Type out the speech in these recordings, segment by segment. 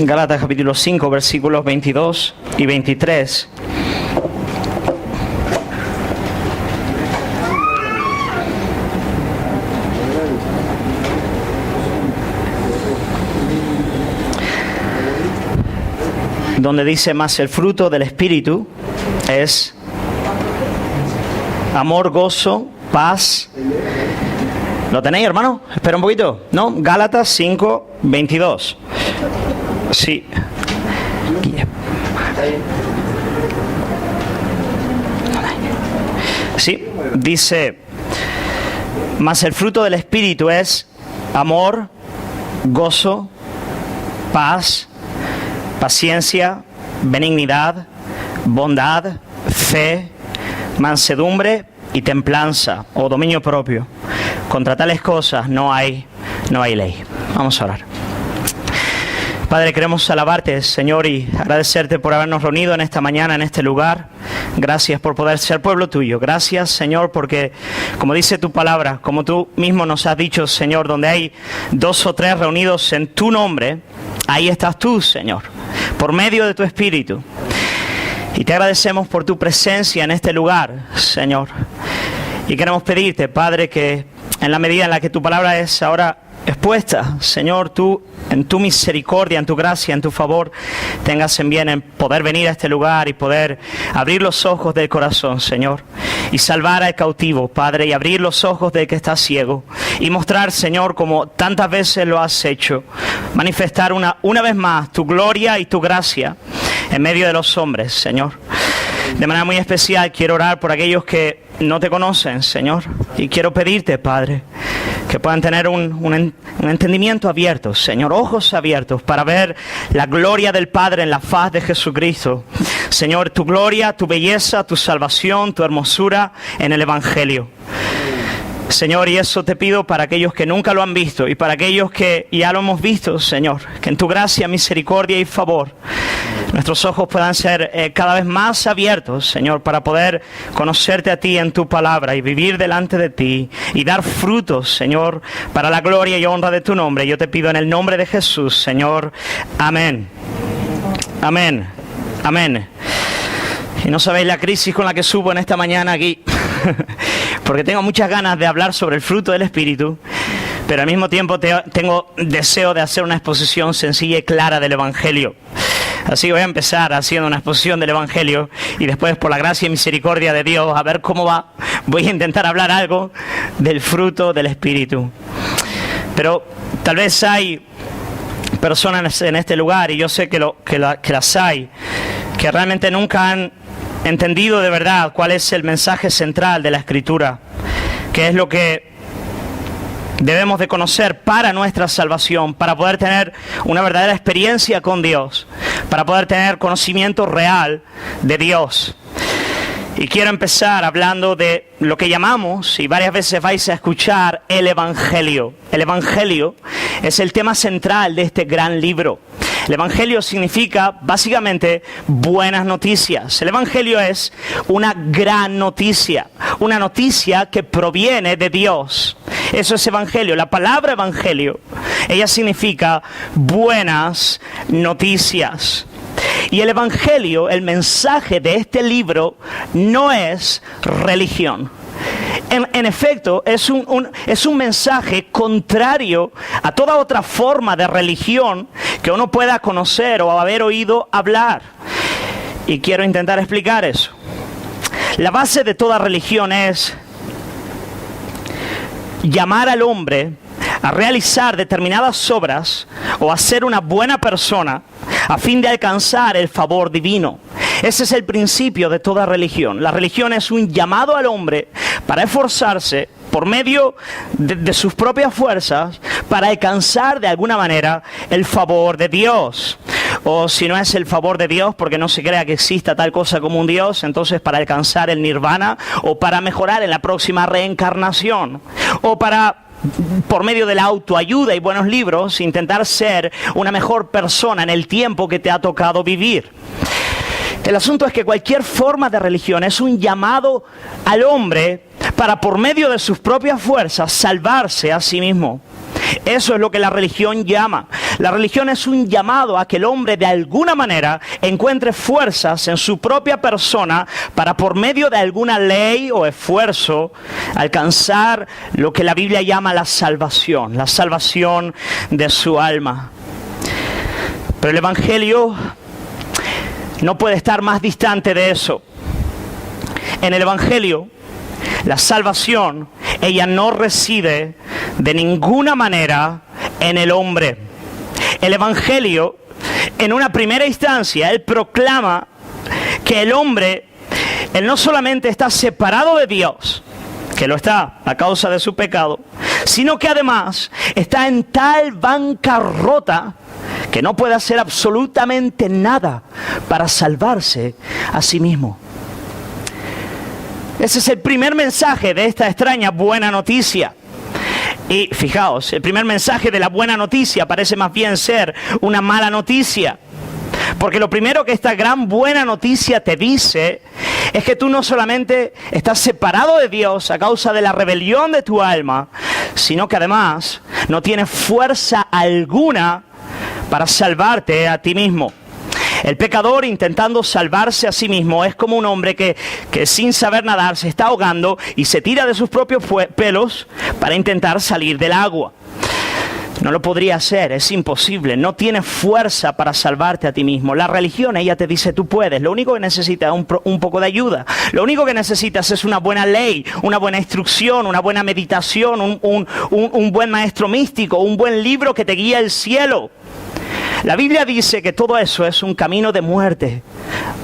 Gálatas capítulo 5, versículos 22 y 23. Donde dice: más el fruto del Espíritu es amor, gozo, paz. ¿Lo tenéis, hermano? Espera un poquito. ¿No? Gálatas 5, 22. Sí. Sí, dice: mas el fruto del Espíritu es amor, gozo, paz, paciencia, benignidad, bondad, fe, mansedumbre y templanza o dominio propio. Contra tales cosas no hay ley. Vamos a orar. Padre, queremos alabarte, Señor, y agradecerte por habernos reunido en esta mañana, en este lugar. Gracias por poder ser pueblo tuyo. Gracias, Señor, porque, como dice tu palabra, como tú mismo nos has dicho, Señor, donde hay 2 o 3 reunidos en tu nombre, ahí estás tú, Señor, por medio de tu Espíritu. Y te agradecemos por tu presencia en este lugar, Señor. Y queremos pedirte, Padre, que en la medida en la que tu palabra es ahora expuesta, Señor, tú, en tu misericordia, en tu gracia, en tu favor, tengas en bien en poder venir a este lugar y poder abrir los ojos del corazón, Señor, y salvar al cautivo, Padre, y abrir los ojos del que está ciego, y mostrar, Señor, como tantas veces lo has hecho, manifestar una vez más tu gloria y tu gracia en medio de los hombres, Señor. De manera muy especial quiero orar por aquellos que no te conocen, Señor, y quiero pedirte, Padre, que puedan tener un entendimiento abierto, Señor, ojos abiertos para ver la gloria del Padre en la faz de Jesucristo. Señor, tu gloria, tu belleza, tu salvación, tu hermosura en el Evangelio. Señor, y eso te pido para aquellos que nunca lo han visto y para aquellos que ya lo hemos visto, Señor, que en tu gracia, misericordia y favor nuestros ojos puedan ser cada vez más abiertos, Señor, para poder conocerte a ti en tu palabra y vivir delante de ti y dar frutos, Señor, para la gloria y honra de tu nombre. Yo te pido en el nombre de Jesús, Señor. Amén. Amén. Amén. Y no sabéis la crisis con la que subo en esta mañana aquí, porque tengo muchas ganas de hablar sobre el fruto del Espíritu, pero al mismo tiempo tengo deseo de hacer una exposición sencilla y clara del Evangelio. Así que voy a empezar haciendo una exposición del Evangelio y después, por la gracia y misericordia de Dios, a ver cómo va, voy a intentar hablar algo del fruto del Espíritu. Pero tal vez hay personas en este lugar, y yo sé que las hay, que realmente nunca han entendido de verdad cuál es el mensaje central de la Escritura, que es lo que debemos de conocer para nuestra salvación, para poder tener una verdadera experiencia con Dios, para poder tener conocimiento real de Dios. Y quiero empezar hablando de lo que llamamos, y varias veces vais a escuchar, el Evangelio. El Evangelio es el tema central de este gran libro. El Evangelio significa básicamente buenas noticias. El Evangelio es una gran noticia, una noticia que proviene de Dios. Eso es Evangelio. La palabra Evangelio, ella significa buenas noticias. Y el Evangelio, el mensaje de este libro, no es religión. En efecto, es un mensaje contrario a toda otra forma de religión que uno pueda conocer o haber oído hablar. Y quiero intentar explicar eso. La base de toda religión es llamar al hombre a realizar determinadas obras o a ser una buena persona a fin de alcanzar el favor divino. Ese es el principio de toda religión. La religión es un llamado al hombre para esforzarse por medio de sus propias fuerzas para alcanzar de alguna manera el favor de Dios. O si no es el favor de Dios, porque no se crea que exista tal cosa como un Dios, entonces para alcanzar el nirvana o para mejorar en la próxima reencarnación. O para, por medio de la autoayuda y buenos libros, intentar ser una mejor persona en el tiempo que te ha tocado vivir. El asunto es que cualquier forma de religión es un llamado al hombre para por medio de sus propias fuerzas salvarse a sí mismo. Eso es lo que la religión llama. La religión es un llamado a que el hombre de alguna manera encuentre fuerzas en su propia persona para por medio de alguna ley o esfuerzo alcanzar lo que la Biblia llama la salvación de su alma. Pero el Evangelio no puede estar más distante de eso. En el Evangelio, la salvación, ella no reside de ninguna manera en el hombre. El Evangelio, en una primera instancia, él proclama que el hombre, él no solamente está separado de Dios, que lo está a causa de su pecado, sino que además está en tal bancarrota que no puede hacer absolutamente nada para salvarse a sí mismo. Ese es el primer mensaje de esta extraña buena noticia. Y fijaos, el primer mensaje de la buena noticia parece más bien ser una mala noticia. Porque lo primero que esta gran buena noticia te dice es que tú no solamente estás separado de Dios a causa de la rebelión de tu alma, sino que además no tienes fuerza alguna para salvarte a ti mismo. El pecador intentando salvarse a sí mismo es como un hombre que sin saber nadar se está ahogando y se tira de sus propios pelos para intentar salir del agua. No lo podría hacer, es imposible, no tienes fuerza para salvarte a ti mismo. La religión, ella te dice tú puedes, lo único que necesitas es un poco de ayuda. Lo único que necesitas es una buena ley, una buena instrucción, una buena meditación, un buen maestro místico, un buen libro que te guíe al cielo. La Biblia dice que todo eso es un camino de muerte,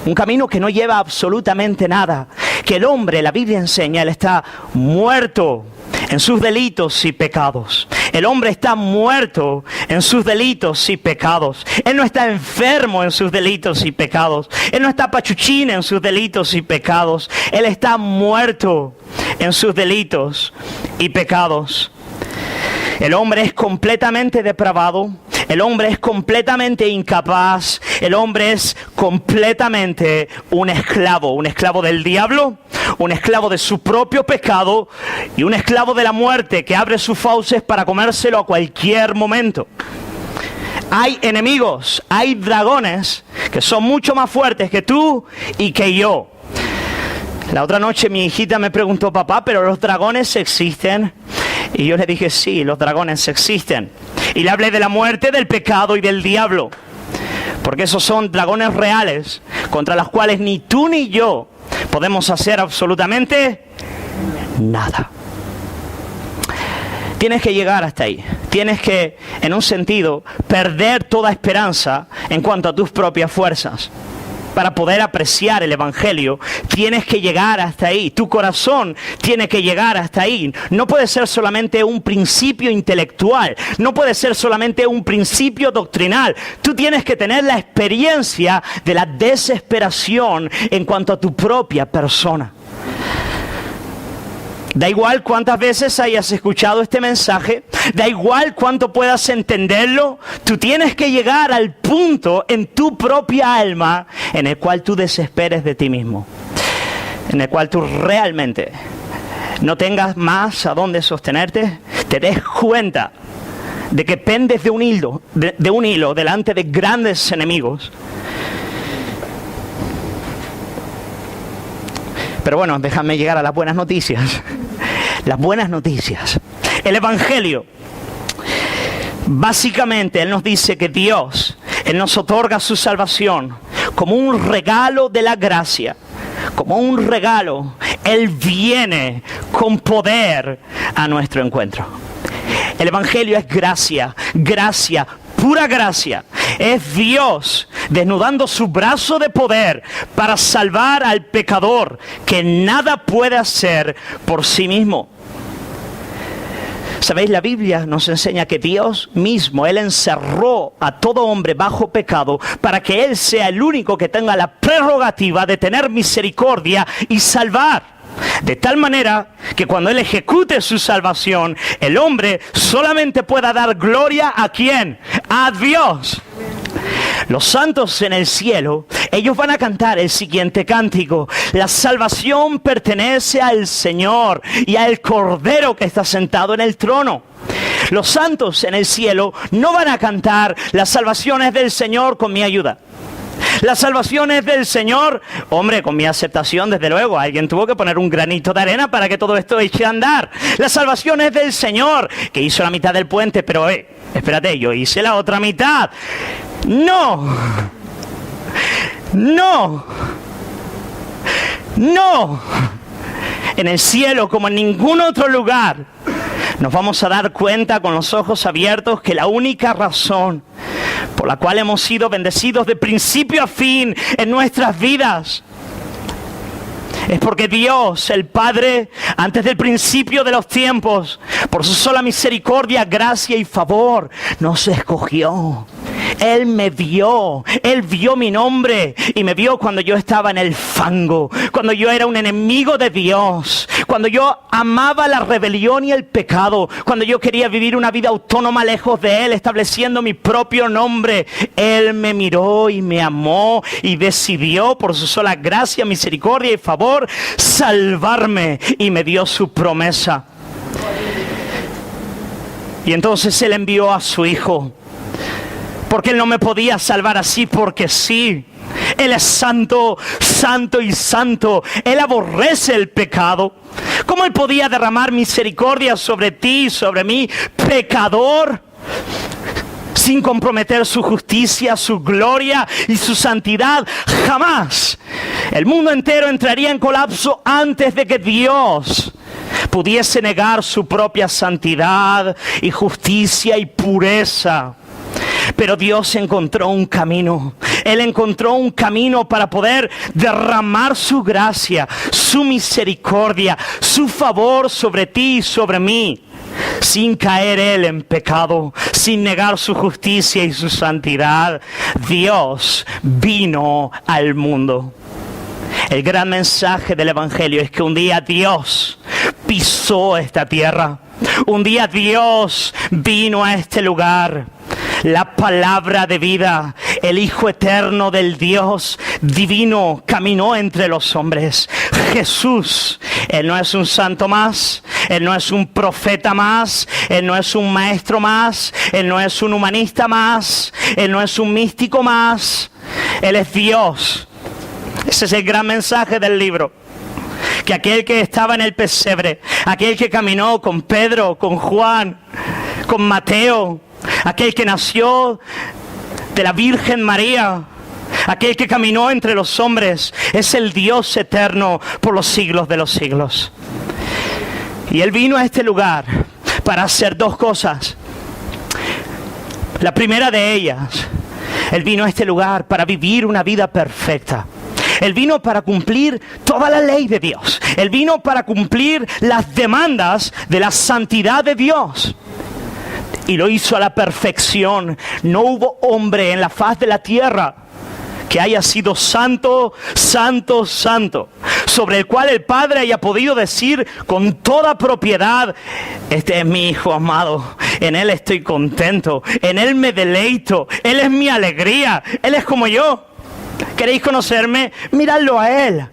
un camino que no lleva absolutamente nada. Que el hombre, la Biblia enseña, él está muerto en sus delitos y pecados. El hombre está muerto en sus delitos y pecados. Él no está enfermo en sus delitos y pecados. Él no está pachuchín en sus delitos y pecados. Él está muerto en sus delitos y pecados. El hombre es completamente depravado. El hombre es completamente incapaz. El hombre es completamente un esclavo del diablo, un esclavo de su propio pecado y un esclavo de la muerte que abre sus fauces para comérselo a cualquier momento. Hay enemigos, hay dragones que son mucho más fuertes que tú y que yo. La otra noche mi hijita me preguntó, papá, ¿pero los dragones existen? Y yo le dije, sí, los dragones existen. Y le hablé de la muerte, del pecado y del diablo. Porque esos son dragones reales, contra los cuales ni tú ni yo podemos hacer absolutamente nada. Tienes que llegar hasta ahí. Tienes que, en un sentido, perder toda esperanza en cuanto a tus propias fuerzas. Para poder apreciar el Evangelio, tienes que llegar hasta ahí. Tu corazón tiene que llegar hasta ahí. No puede ser solamente un principio intelectual. No puede ser solamente un principio doctrinal. Tú tienes que tener la experiencia de la desesperación en cuanto a tu propia persona. Da igual cuántas veces hayas escuchado este mensaje, da igual cuánto puedas entenderlo, tú tienes que llegar al punto en tu propia alma en el cual tú desesperes de ti mismo, en el cual tú realmente no tengas más a dónde sostenerte, te des cuenta de que pendes de un hilo delante de grandes enemigos. Pero bueno, déjame llegar a las buenas noticias. Las buenas noticias. El Evangelio, básicamente, Él nos dice que Dios, Él nos otorga su salvación como un regalo de la gracia. Como un regalo. Él viene con poder a nuestro encuentro. El Evangelio es gracia, gracia, pura gracia. Es Dios desnudando su brazo de poder para salvar al pecador que nada puede hacer por sí mismo. ¿Sabéis? La Biblia nos enseña que Dios mismo, Él encerró a todo hombre bajo pecado para que Él sea el único que tenga la prerrogativa de tener misericordia y salvar. De tal manera que cuando Él ejecute su salvación, el hombre solamente pueda dar gloria ¿a quién? A Dios. Los santos en el cielo, Ellos van a cantar el siguiente cántico: la salvación pertenece al Señor y al Cordero que está sentado en el trono. Los santos en el cielo no van a cantar: la salvación es del Señor con mi ayuda. La salvación es del Señor, hombre, con mi aceptación, desde luego. Alguien tuvo que poner un granito de arena para que todo esto eche a andar. La salvación es del Señor, que hizo la mitad del puente, pero espérate, yo hice la otra mitad. No, no, no. En el cielo, como en ningún otro lugar, nos vamos a dar cuenta con los ojos abiertos que la única razón por la cual hemos sido bendecidos de principio a fin en nuestras vidas es porque Dios, el Padre, antes del principio de los tiempos, por su sola misericordia, gracia y favor, nos escogió. Él me vio, Él vio mi nombre y me vio cuando yo estaba en el fango, cuando yo era un enemigo de Dios, cuando yo amaba la rebelión y el pecado, cuando yo quería vivir una vida autónoma lejos de Él, estableciendo mi propio nombre. Él me miró y me amó y decidió por su sola gracia, misericordia y favor salvarme y me dio su promesa. Y entonces Él envió a su Hijo. Porque Él no me podía salvar así porque sí. Él es santo, santo y santo. Él aborrece el pecado. ¿Cómo Él podía derramar misericordia sobre ti, sobre mí, pecador, sin comprometer su justicia, su gloria y su santidad? Jamás. El mundo entero entraría en colapso antes de que Dios pudiese negar su propia santidad y justicia y pureza. Pero Dios encontró un camino. Él encontró un camino para poder derramar su gracia, su misericordia, su favor sobre ti y sobre mí, sin caer Él en pecado, sin negar su justicia y su santidad. Dios vino al mundo. El gran mensaje del Evangelio es que un día Dios pisó esta tierra. Un día Dios vino a este lugar. La palabra de vida, el Hijo eterno del Dios divino, caminó entre los hombres. Jesús, Él no es un santo más, Él no es un profeta más, Él no es un maestro más, Él no es un humanista más, Él no es un místico más. Él es Dios. Ese es el gran mensaje del libro. Que aquel que estaba en el pesebre, aquel que caminó con Pedro, con Juan, con Mateo, aquel que nació de la Virgen María, aquel que caminó entre los hombres, es el Dios eterno por los siglos de los siglos. Y Él vino a este lugar para hacer dos cosas. La primera de ellas, Él vino a este lugar para vivir una vida perfecta. Él vino para cumplir toda la ley de Dios. Él vino para cumplir las demandas de la santidad de Dios. Y lo hizo a la perfección. No hubo hombre en la faz de la tierra que haya sido santo, santo, santo, sobre el cual el Padre haya podido decir con toda propiedad: este es mi Hijo amado, en Él estoy contento, en Él me deleito, Él es mi alegría, Él es como yo. ¿Queréis conocerme? Miradlo a Él.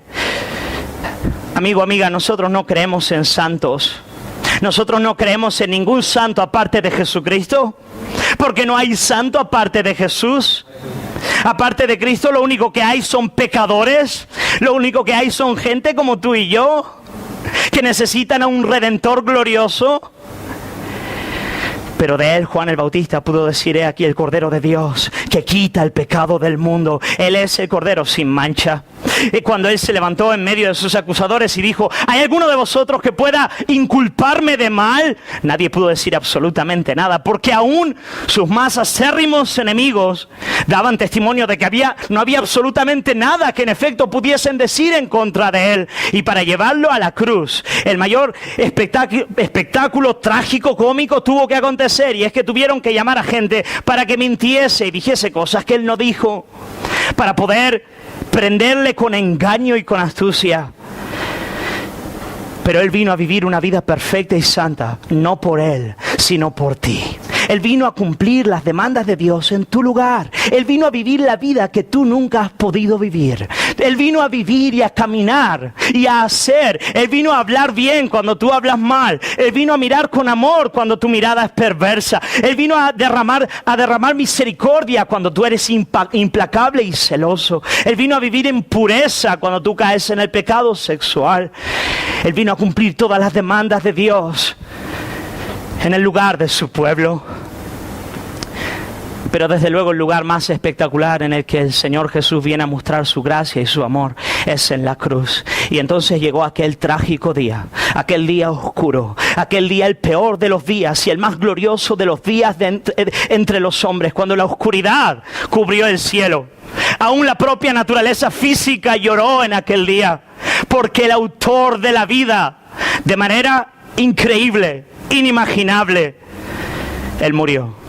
Amigo, amiga, nosotros no creemos en santos. Nosotros no creemos en ningún santo aparte de Jesucristo, porque no hay santo aparte de Jesús. Aparte de Cristo, lo único que hay son pecadores. Lo único que hay son gente como tú y yo, que necesitan a un Redentor glorioso. Pero de Él Juan el Bautista pudo decir: he aquí el Cordero de Dios que quita el pecado del mundo. Él es el Cordero sin mancha. Y cuando Él se levantó en medio de sus acusadores y dijo: ¿hay alguno de vosotros que pueda inculparme de mal? Nadie pudo decir absolutamente nada, porque aún sus más acérrimos enemigos daban testimonio de que no había absolutamente nada que en efecto pudiesen decir en contra de Él. Y para llevarlo a la cruz, el mayor espectáculo trágico, cómico tuvo que acontecer. Y es que tuvieron que llamar a gente para que mintiese y dijese cosas que Él no dijo, para poder prenderle con engaño y con astucia. Pero Él vino a vivir una vida perfecta y santa, no por Él, sino por ti. Él vino a cumplir las demandas de Dios en tu lugar. Él vino a vivir la vida que tú nunca has podido vivir. Él vino a vivir y a caminar y a hacer. Él vino a hablar bien cuando tú hablas mal. Él vino a mirar con amor cuando tu mirada es perversa. Él vino a derramar misericordia cuando tú eres implacable y celoso. Él vino a vivir en pureza cuando tú caes en el pecado sexual. Él vino a cumplir todas las demandas de Dios en el lugar de su pueblo. Pero desde luego el lugar más espectacular en el que el Señor Jesús viene a mostrar su gracia y su amor es en la cruz. Y entonces llegó aquel trágico día, aquel día oscuro, aquel día el peor de los días y el más glorioso de los días entre los hombres, cuando la oscuridad cubrió el cielo. Aún la propia naturaleza física lloró en aquel día, porque el autor de la vida, de manera increíble, inimaginable, Él murió.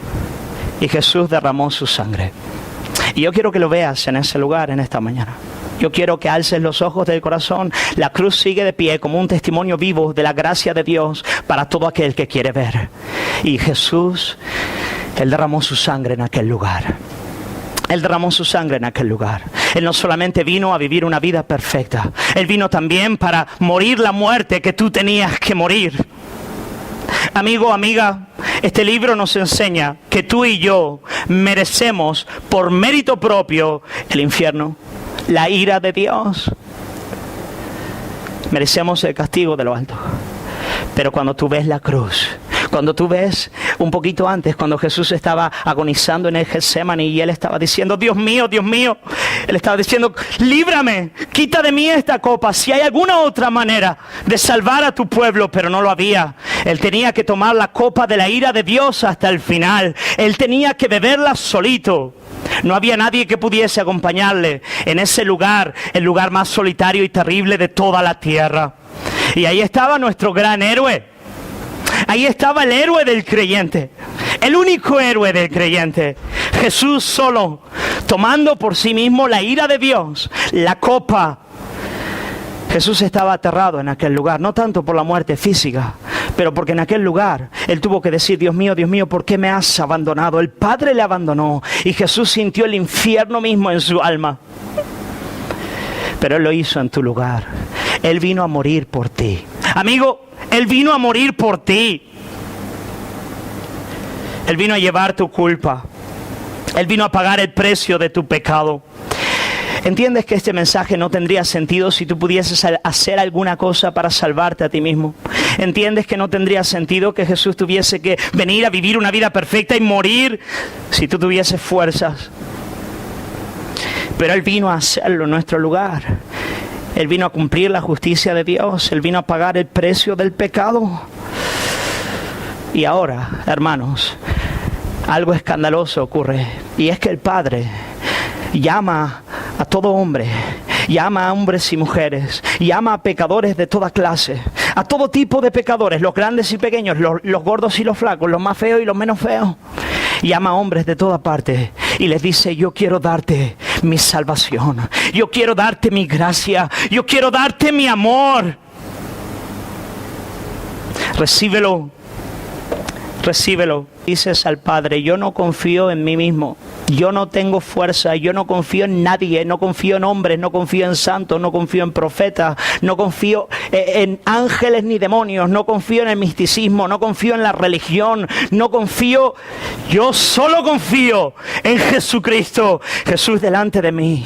Y Jesús derramó su sangre. Y yo quiero que lo veas en ese lugar en esta mañana. Yo quiero que alces los ojos del corazón. La cruz sigue de pie como un testimonio vivo de la gracia de Dios para todo aquel que quiere ver. Y Jesús, Él derramó su sangre en aquel lugar. Él derramó su sangre en aquel lugar. Él no solamente vino a vivir una vida perfecta. Él vino también para morir la muerte que tú tenías que morir. Amigo, amiga, este libro nos enseña que tú y yo merecemos por mérito propio el infierno, la ira de Dios. Merecemos el castigo de lo alto. Pero cuando tú ves la cruz, cuando tú ves un poquito antes, cuando Jesús estaba agonizando en el Getsemaní y Él estaba diciendo, Dios mío, Él estaba diciendo, líbrame, quita de mí esta copa. Si hay alguna otra manera de salvar a tu pueblo, pero no lo había. Él tenía que tomar la copa de la ira de Dios hasta el final. Él tenía que beberla solito. No había nadie que pudiese acompañarle en ese lugar, el lugar más solitario y terrible de toda la tierra. Y ahí estaba nuestro gran héroe. Ahí estaba el héroe del creyente, el único héroe del creyente, Jesús solo, tomando por sí mismo la ira de Dios, la copa. Jesús estaba aterrado en aquel lugar, no tanto por la muerte física, pero porque en aquel lugar Él tuvo que decir, Dios mío, ¿por qué me has abandonado? El Padre le abandonó y Jesús sintió el infierno mismo en su alma. Pero Él lo hizo en tu lugar. Él vino a morir por ti. Amigo, Él vino a morir por ti. Él vino a llevar tu culpa. Él vino a pagar el precio de tu pecado. ¿Entiendes que este mensaje no tendría sentido si tú pudieses hacer alguna cosa para salvarte a ti mismo? ¿Entiendes que no tendría sentido que Jesús tuviese que venir a vivir una vida perfecta y morir si tú tuvieses fuerzas? Pero Él vino a hacerlo en nuestro lugar. Él vino a cumplir la justicia de Dios. Él vino a pagar el precio del pecado. Y ahora, hermanos, algo escandaloso ocurre. Y es que el Padre llama a todo hombre, llama a hombres y mujeres, llama a pecadores de toda clase, a todo tipo de pecadores, los grandes y pequeños, los gordos y los flacos, los más feos y los menos feos. Llama a hombres de toda parte y les dice, yo quiero darte mi salvación, yo quiero darte mi gracia, yo quiero darte mi amor. Recíbelo, recíbelo. Dices al Padre, yo no confío en mí mismo, yo no tengo fuerza, yo no confío en nadie, no confío en hombres, no confío en santos, no confío en profetas, no confío en ángeles ni demonios, no confío en el misticismo, no confío en la religión, no confío, yo solo confío en Jesucristo. Jesús delante de mí,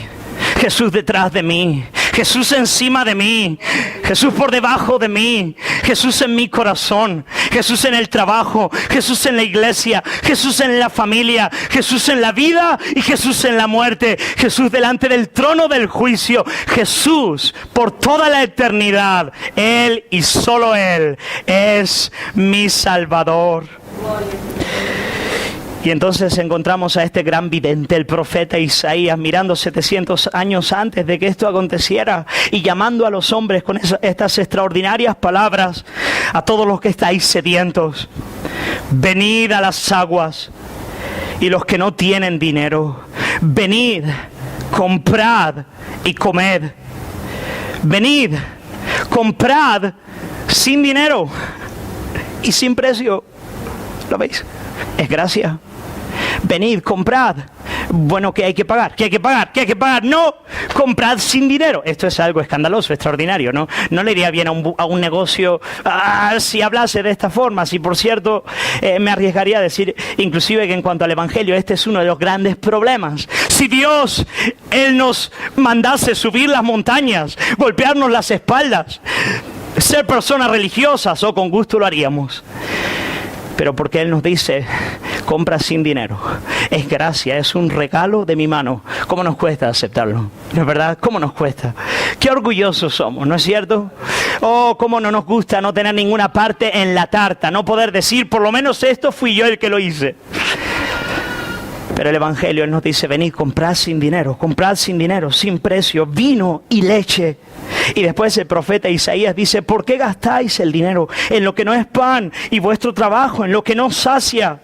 Jesús detrás de mí, Jesús encima de mí, Jesús por debajo de mí, Jesús en mi corazón, Jesús en el trabajo, Jesús en la iglesia, Jesús en la familia, Jesús en la vida y Jesús en la muerte, Jesús delante del trono del juicio, Jesús por toda la eternidad. Él y solo Él es mi Salvador. Y entonces encontramos a este gran vidente, el profeta Isaías, mirando 700 años antes de que esto aconteciera y llamando a los hombres con estas extraordinarias palabras: a todos los que estáis sedientos, venid a las aguas, y los que no tienen dinero, venid, comprad y comed. Venid, comprad sin dinero y sin precio. ¿Lo veis? Es gracia. Venid, comprad. Bueno, ¿qué hay que pagar? ¿Qué hay que pagar? ¿Qué hay que pagar? No, comprad sin dinero. Esto es algo escandaloso, extraordinario, ¿no? No le iría bien a un negocio si hablase de esta forma. Si, por cierto, me arriesgaría a decir, inclusive, que en cuanto al Evangelio, este es uno de los grandes problemas. Si Dios, Él nos mandase subir las montañas, golpearnos las espaldas, ser personas religiosas, o con gusto lo haríamos. Pero porque Él nos dice, compra sin dinero. Es gracia, es un regalo de mi mano. ¿Cómo nos cuesta aceptarlo? ¿No es verdad? ¿Cómo nos cuesta? Qué orgullosos somos, ¿no es cierto? Oh, cómo no nos gusta no tener ninguna parte en la tarta, no poder decir, por lo menos esto fui yo el que lo hice. Pero el Evangelio, Él nos dice, venid, comprad sin dinero, sin precio, vino y leche. Y después el profeta Isaías dice, ¿por qué gastáis el dinero en lo que no es pan y vuestro trabajo en lo que no sacia?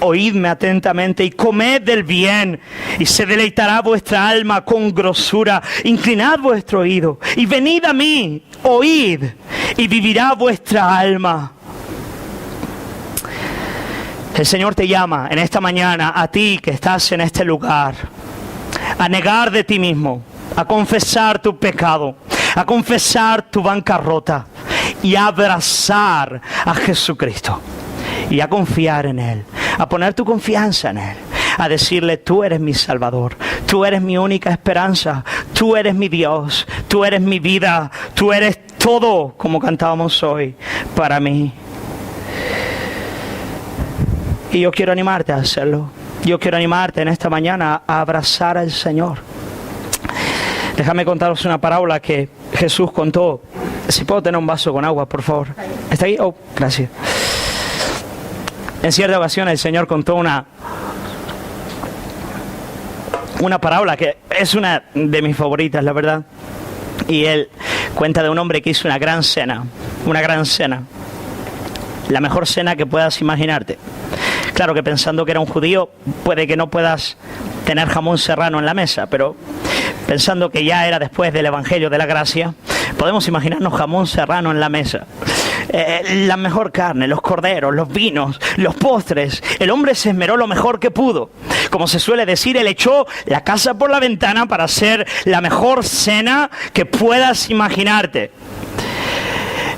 Oídme atentamente y comed del bien, y se deleitará vuestra alma con grosura. Inclinad vuestro oído y venid a mí, oíd, y vivirá vuestra alma. El Señor te llama en esta mañana, a ti que estás en este lugar, a negar de ti mismo, a confesar tu pecado, a confesar tu bancarrota y a abrazar a Jesucristo y a confiar en Él, a poner tu confianza en Él, a decirle, tú eres mi Salvador, tú eres mi única esperanza, tú eres mi Dios, tú eres mi vida, tú eres todo, como cantábamos hoy, para mí. Y yo quiero animarte a hacerlo. Yo quiero animarte en esta mañana a abrazar al Señor. Déjame contaros una parábola que Jesús contó. Si puedo tener un vaso con agua, por favor. ¿Está ahí? Oh, gracias. En cierta ocasión el Señor contó una parábola que es una de mis favoritas, la verdad. Y Él cuenta de un hombre que hizo una gran cena. Una gran cena. La mejor cena que puedas imaginarte. Claro que pensando que era un judío, puede que no puedas tener jamón serrano en la mesa, pero pensando que ya era después del Evangelio de la Gracia, podemos imaginarnos jamón serrano en la mesa. La mejor carne, los corderos, los vinos, los postres. El hombre se esmeró lo mejor que pudo. Como se suele decir, él echó la casa por la ventana para hacer la mejor cena que puedas imaginarte.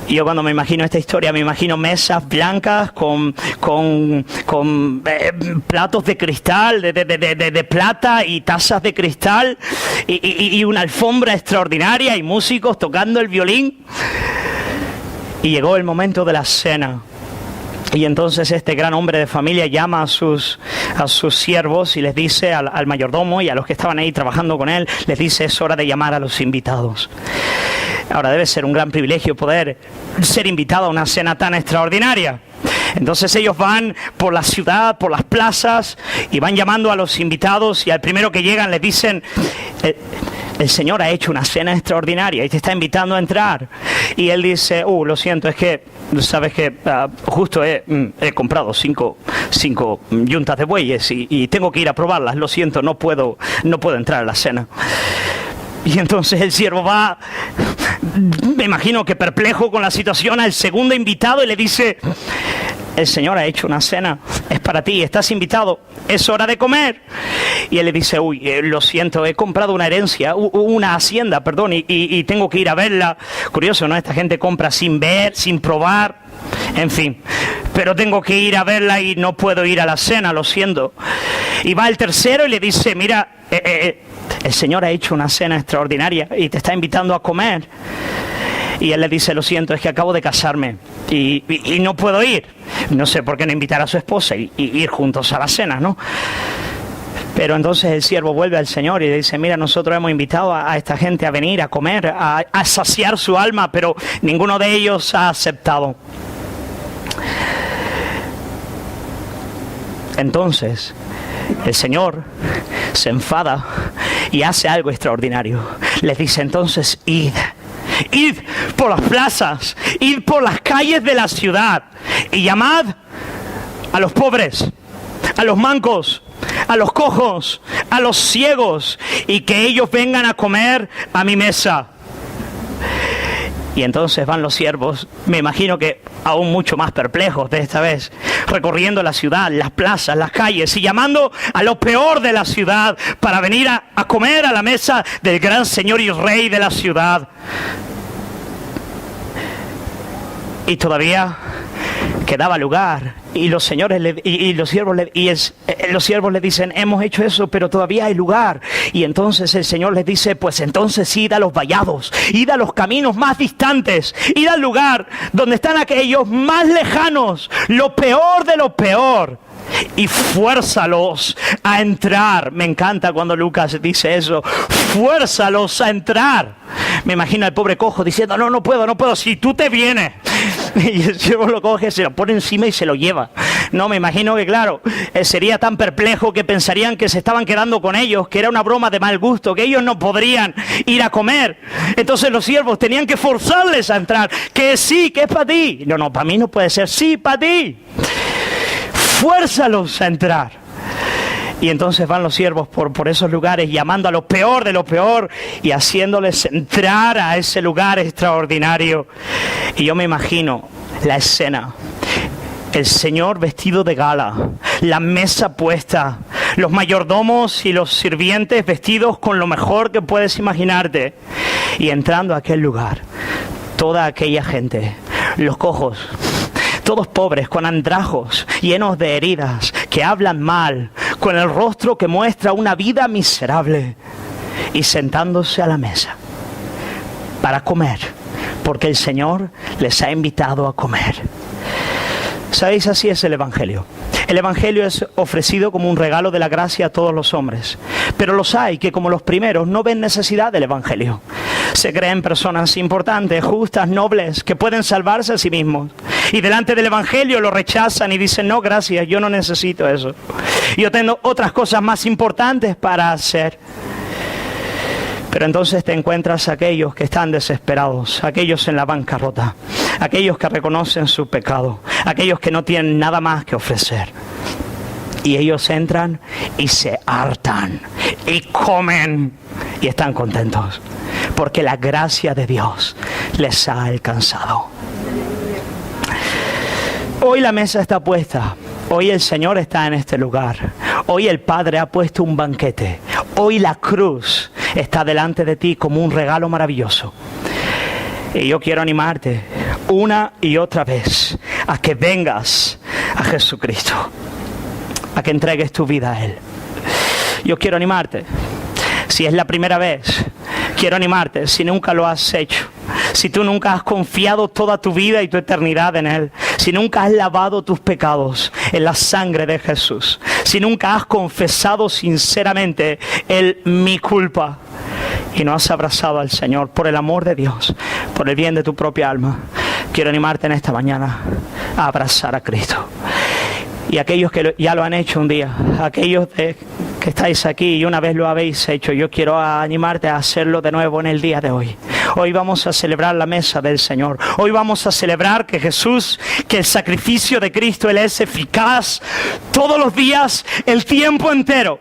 Y yo cuando me imagino esta historia, me imagino mesas blancas con platos de cristal, de plata y tazas de cristal y una alfombra extraordinaria y músicos tocando el violín. Y llegó el momento de la cena. Y entonces este gran hombre de familia llama a sus siervos y les dice al mayordomo y a los que estaban ahí trabajando con él, les dice, es hora de llamar a los invitados. Ahora debe ser un gran privilegio poder ser invitado a una cena tan extraordinaria. Entonces ellos van por la ciudad, por las plazas y van llamando a los invitados y al primero que llegan les dicen, el Señor ha hecho una cena extraordinaria y te está invitando a entrar. Y él dice, lo siento, es que, sabes que justo he comprado cinco yuntas de bueyes y tengo que ir a probarlas, lo siento, no puedo entrar a la cena. Y entonces el siervo va, me imagino que perplejo con la situación, al segundo invitado y le dice, el Señor ha hecho una cena, es para ti, estás invitado, es hora de comer. Y él le dice, lo siento, he comprado una herencia, una hacienda, perdón, y tengo que ir a verla. Curioso, ¿no? Esta gente compra sin ver, sin probar, en fin. Pero tengo que ir a verla y no puedo ir a la cena, lo siento. Y va el tercero y le dice, mira, el Señor ha hecho una cena extraordinaria y te está invitando a comer. Y él le dice, lo siento, es que acabo de casarme y no puedo ir. No sé por qué no invitar a su esposa y ir juntos a la cena, ¿no? Pero entonces el siervo vuelve al Señor y le dice, mira, nosotros hemos invitado a esta gente a venir a comer, a saciar su alma, pero ninguno de ellos ha aceptado. Entonces el Señor se enfada y hace algo extraordinario. Les dice, entonces id por las plazas, id por las calles de la ciudad y llamad a los pobres, a los mancos, a los cojos, a los ciegos, y que ellos vengan a comer a mi mesa. Y entonces van los siervos, me imagino que aún mucho más perplejos de esta vez, recorriendo la ciudad, las plazas, las calles y llamando a lo peor de la ciudad para venir a comer a la mesa del gran Señor y Rey de la ciudad. Y todavía quedaba lugar, y los siervos le dicen: hemos hecho eso, pero todavía hay lugar. Y entonces el Señor les dice: pues entonces id a los vallados, id a los caminos más distantes, id al lugar donde están aquellos más lejanos, lo peor de lo peor, y fuérzalos a entrar. Me encanta cuando Lucas dice eso: fuérzalos a entrar. Me imagino al pobre cojo diciendo: no puedo, si tú te vienes. Y el siervo lo coge, se lo pone encima y se lo lleva. No, me imagino que claro, sería tan perplejo que pensarían que se estaban quedando con ellos, que era una broma de mal gusto, que ellos no podrían ir a comer. Entonces los siervos tenían que forzarles a entrar. Que sí, que es para ti. No, para mí no puede ser. Sí, para ti. Fuérzalos a entrar. Y entonces van los siervos por esos lugares, llamando a lo peor de lo peor y haciéndoles entrar a ese lugar extraordinario. Y yo me imagino la escena: el Señor vestido de gala, la mesa puesta, los mayordomos y los sirvientes vestidos con lo mejor que puedes imaginarte, y entrando a aquel lugar, toda aquella gente, los cojos, todos pobres, con andrajos, llenos de heridas, que hablan mal, con el rostro que muestra una vida miserable, y sentándose a la mesa para comer, porque el Señor les ha invitado a comer. ¿Sabéis? Así es el Evangelio. El Evangelio es ofrecido como un regalo de la gracia a todos los hombres. Pero los hay que, como los primeros, no ven necesidad del Evangelio. Se creen personas importantes, justas, nobles, que pueden salvarse a sí mismos. Y delante del Evangelio lo rechazan y dicen: no, gracias, yo no necesito eso. Yo tengo otras cosas más importantes para hacer. Pero entonces te encuentras aquellos que están desesperados, aquellos en la bancarrota, aquellos que reconocen su pecado, aquellos que no tienen nada más que ofrecer. Y ellos entran y se hartan y comen y están contentos, porque la gracia de Dios les ha alcanzado. Hoy la mesa está puesta. Hoy el Señor está en este lugar. Hoy el Padre ha puesto un banquete. Hoy la cruz está delante de ti como un regalo maravilloso. Y yo quiero animarte una y otra vez a que vengas a Jesucristo, a que entregues tu vida a Él. Yo quiero animarte. Si es la primera vez, quiero animarte. Si nunca lo has hecho, si tú nunca has confiado toda tu vida y tu eternidad en Él, si nunca has lavado tus pecados en la sangre de Jesús, si nunca has confesado sinceramente mi culpa y no has abrazado al Señor por el amor de Dios, por el bien de tu propia alma, quiero animarte en esta mañana a abrazar a Cristo. Y aquellos que ya lo han hecho un día, aquellos que estáis aquí y una vez lo habéis hecho, yo quiero animarte a hacerlo de nuevo en el día de hoy. Hoy vamos a celebrar la mesa del Señor. Hoy vamos a celebrar que Jesús, que el sacrificio de Cristo, Él es eficaz todos los días, el tiempo entero.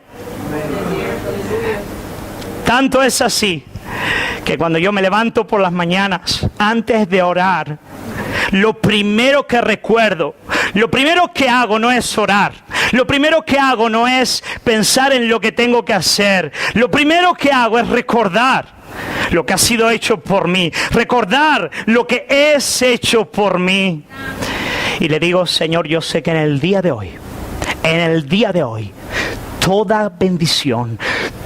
Tanto es así que cuando yo me levanto por las mañanas, antes de orar, lo primero que recuerdo, lo primero que hago no es orar. Lo primero que hago no es pensar en lo que tengo que hacer. Lo primero que hago es recordar lo que ha sido hecho por mí. Recordar lo que es hecho por mí. Y le digo: Señor, yo sé que en el día de hoy, toda bendición,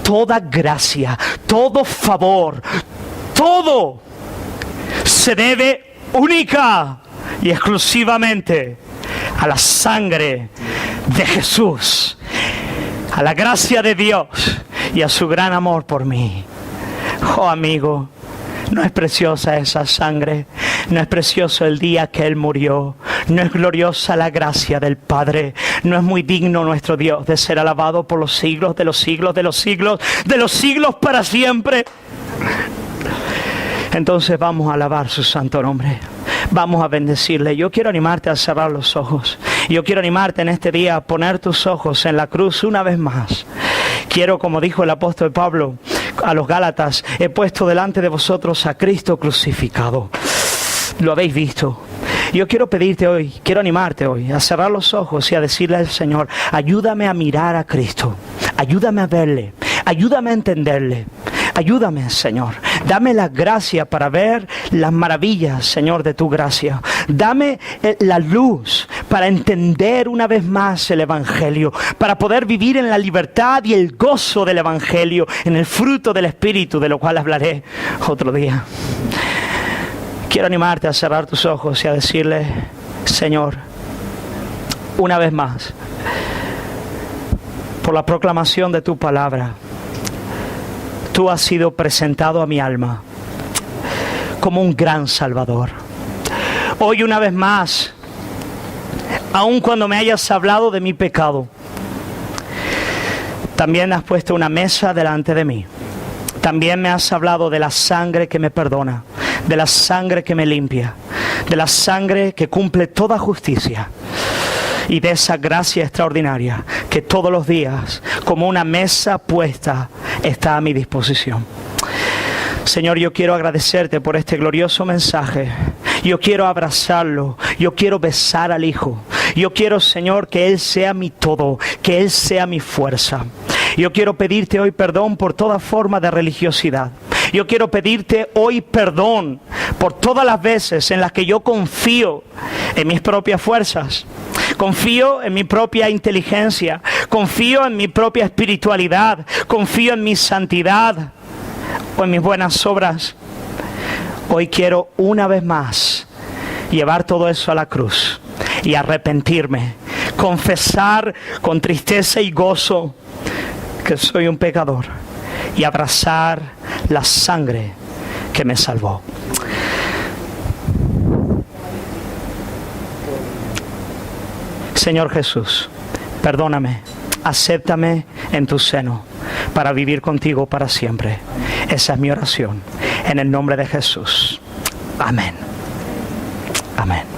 toda gracia, todo favor, todo se debe única y exclusivamente a la sangre de Jesús, a la gracia de Dios y a su gran amor por mí. Oh amigo, ¿no es preciosa esa sangre? ¿No es precioso el día que Él murió? ¿No es gloriosa la gracia del Padre? ¿No es muy digno nuestro Dios de ser alabado por los siglos de los siglos de los siglos de los siglos para siempre? Entonces vamos a alabar su santo nombre. Vamos a bendecirle. Yo quiero animarte a cerrar los ojos. Yo quiero animarte en este día a poner tus ojos en la cruz una vez más. Quiero, como dijo el apóstol Pablo a los Gálatas: he puesto delante de vosotros a Cristo crucificado. lo habéis visto. Yo quiero pedirte hoy, quiero animarte hoy a cerrar los ojos y a decirle al Señor, ayúdame a mirar a Cristo, ayúdame a verle, ayúdame a entenderle. Ayúdame, Señor. Dame la gracia para ver las maravillas, Señor, de tu gracia. Dame la luz para entender una vez más el Evangelio, para poder vivir en la libertad y el gozo del Evangelio, en el fruto del Espíritu, de lo cual hablaré otro día. Quiero animarte a cerrar tus ojos y a decirle, Señor, una vez más, por la proclamación de tu palabra, tú has sido presentado a mi alma como un gran Salvador. Hoy una vez más, aun cuando me hayas hablado de mi pecado, también has puesto una mesa delante de mí. También me has hablado de la sangre que me perdona, de la sangre que me limpia, de la sangre que cumple toda justicia. Y de esa gracia extraordinaria que todos los días, como una mesa puesta, está a mi disposición. Señor, yo quiero agradecerte por este glorioso mensaje. Yo quiero abrazarlo. Yo quiero besar al Hijo. Yo quiero, Señor, que Él sea mi todo, que Él sea mi fuerza. Yo quiero pedirte hoy perdón por toda forma de religiosidad. Yo quiero pedirte hoy perdón por todas las veces en las que yo confío en mis propias fuerzas. Confío en mi propia inteligencia, confío en mi propia espiritualidad, confío en mi santidad o en mis buenas obras. Hoy quiero una vez más llevar todo eso a la cruz y arrepentirme, confesar con tristeza y gozo que soy un pecador y abrazar la sangre que me salvó. Señor Jesús, perdóname, acéptame en tu seno para vivir contigo para siempre. Esa es mi oración, en el nombre de Jesús. Amén. Amén.